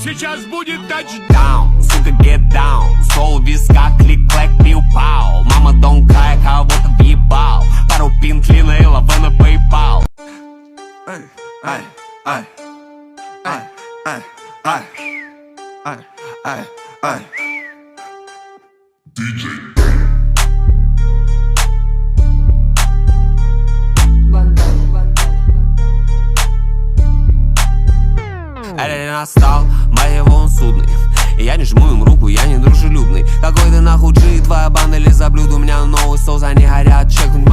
Сейчас будет тачдаун. Сука, get down. Сол виска, клик-клэк, пиу-пау. Мама, don't cry, кого-то въебал. Пару пинт, Лина и лава на PayPal. Ай, ай, ай, ай, ай, ай, ай, ай, ай. День настал, моего он судный. И я не жму им руку, я не дружелюбный. Какой ты нахуй G, твоя банда или за блюд. У меня новый соус, они горят, чекнуть мою